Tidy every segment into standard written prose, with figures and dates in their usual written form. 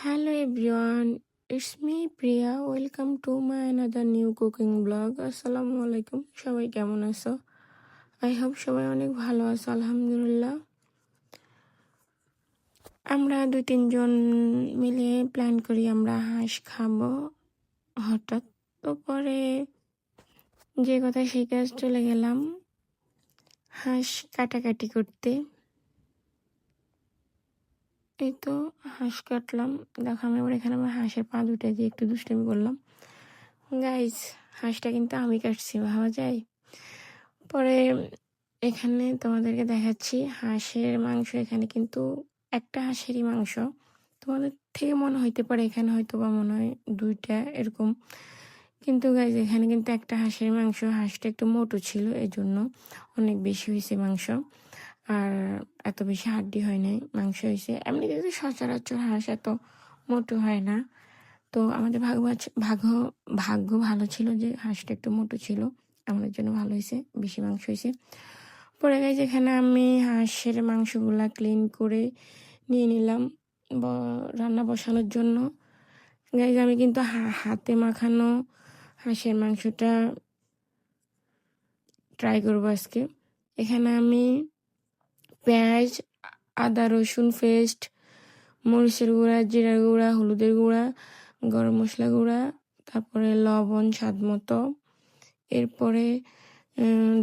Hello everyone, it's me Priya. Welcome to my another new cooking vlog. আসসালামু আলাইকুম, সবাই কেমন আছো? আই হোপ সবাই অনেক ভালো আছো, আলহামদুলিল্লাহ। আমরা 2-3 জন মিলে প্ল্যান করি আমরা হাঁস খাবো। হঠাৎ তো পরে যে কথা সেই কাজ চলে গেলাম হাঁস কাটাকাটি করতে। এই তো হাঁস কাটলাম, দেখো আমি এবার এখানে আমার হাঁসের পা দুটা দিয়ে একটু দুষ্টামি করলাম। গাইজ, হাঁসটা কিন্তু আমি কাটছি, ভাবা যায়। পরে এখানে তোমাদেরকে দেখাচ্ছি হাঁসের মাংস। এখানে কিন্তু একটা হাঁসেরই মাংস। তোমাদের থেকে মনে হইতে পারে এখানে হয়তো বা মনে হয় 2টা এরকম, কিন্তু গাইজ এখানে কিন্তু একটা হাঁসের মাংস। হাঁসটা একটু মোটো ছিল, এই জন্য অনেক বেশি হয়েছে মাংস, আর এত বেশি হাড্ডি হয় নাই, মাংস হয়েছে। এমনিতে তো সচরাচর হাঁস এত মোটো হয় না। তো আমাদের ভাগ্য ভালো ছিল যে হাঁসটা একটু মোটো ছিল, আমাদের জন্য ভালো হয়েছে, বেশি মাংস হয়েছে। পরে গাইজ এখানে আমি হাঁসের মাংসগুলা ক্লিন করে নিয়ে নিলাম রান্না বসানোর জন্য। গাইজ আমি কিন্তু হাতে মাখানো হাঁসের মাংসটা ট্রাই করবো আজকে। এখানে আমি পেঁয়াজ, আদা রসুন পেস্ট, মরিচের গুঁড়া, জিরার গুঁড়া, হলুদের গুঁড়া, গরম মশলা গুঁড়া, তারপরে লবণ স্বাদ মতো, এরপরে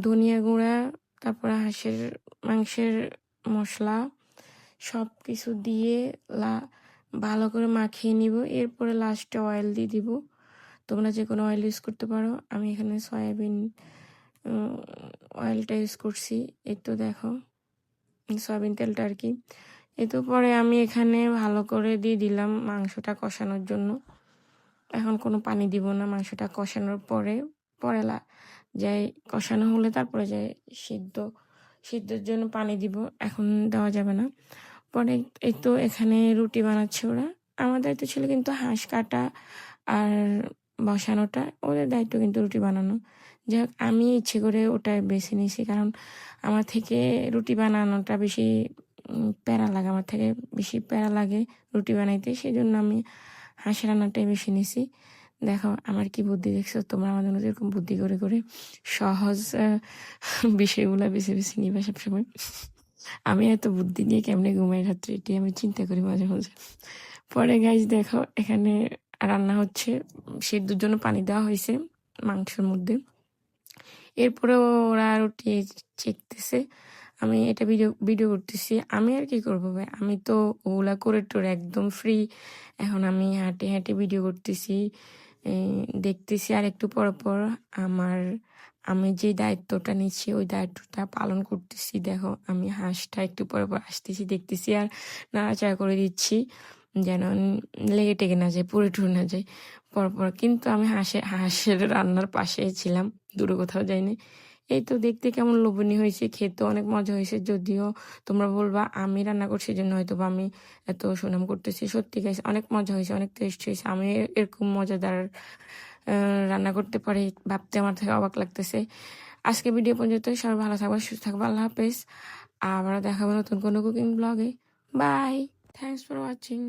ধনিয়া গুঁড়া, তারপরে হাঁসের মাংসের মশলা সব কিছু দিয়ে ভালো করে মাখিয়ে নিব। এরপরে লাস্টে অয়েল দিয়ে দিব। তোমরা যে কোনো অয়েল ইউজ করতে পারো, আমি এখানে সয়াবিন অয়েলটা ইউজ করছি। এই তো দেখো সয়াবিন তেলটা আর কি। এই তো পরে আমি এখানে ভালো করে দিয়ে দিলাম মাংসটা কষানোর জন্য। এখন কোনো পানি দিব না, মাংসটা কষানোর পরে যাই কষানো হলে তারপরে যাই সিদ্ধর জন্য পানি দিব, এখন দেওয়া যাবে না। পরে এই তো এখানে রুটি বানাচ্ছে ওরা। আমার দায়িত্ব ছিল কিন্তু হাঁস কাটা আর বসানোটা, ওদের দায়িত্ব কিন্তু রুটি বানানো। যাই হোক, আমি ইচ্ছে করে ওটা বেছে নিয়েছি, কারণ আমার থেকে রুটি বানানোটা বেশি প্যারা লাগে, আমার থেকে বেশি প্যারা লাগে রুটি বানাইতে, সেই জন্য আমি হাঁস রান্নাটাই বেশি নিছি। দেখো আমার কি বুদ্ধি, দেখছো তোমরা আমাদের মধ্যে এরকম বুদ্ধি করে করে সহজ বিষয়গুলো বেছে বেছে নিবা সবসময়। আমি এত বুদ্ধি নিয়ে কেমনে ঘুমাই রাত্রে, এটি আমি চিন্তা করি মাঝে মাঝে। পরে গাইজ দেখো এখানে রান্না হচ্ছে, সিদ্ধর জন্য পানি দেওয়া হয়েছে মাংসের মধ্যে। এরপরে ওরা রুটি চেকতেছে, আমি এটা ভিডিও করতেছি। আমি আর কি করবো ভাই, আমি তো ওগুলা করে টোরে একদম ফ্রি। এখন আমি হাঁটে হাঁটে ভিডিও করতেছি, দেখতেছি, আর একটু পর পর আমি যে দায়িত্বটা নিচ্ছি ওই দায়িত্বটা পালন করতেছি। দেখো আমি হাঁসটা একটু পর পর আসতেছি, দেখতেছি, আর নাড়াচাড়া করে দিচ্ছি যেন লেগে টেগে না যায়, পুড়ে টুড়ে না যায় পরপর। কিন্তু আমি হাঁসের রান্নার পাশে ছিলাম, দূরে কোথাও যাইনি। এই তো দেখতে কেমন লোভনীয় হয়েছে, খেতে অনেক মজা হয়েছে। যদিও তোমরা বলবা আমি রান্না করছি জন্য হয়তো বা আমি এত সুনাম করতেছি, সত্যি গাইস অনেক মজা হয়েছে, অনেক টেস্ট হয়েছে। আমি এরকম মজাদার রান্না করতে পারি ভাবতে আমার থেকে অবাক লাগতেছে। আজকে ভিডিও পর্যন্ত, সবাই ভালো থাকবে, সুস্থ থাকবে, আল্লাহ হাফেজ। আবার দেখাবো নতুন কোনো কুকিং ব্লগে। Bye, thanks for watching.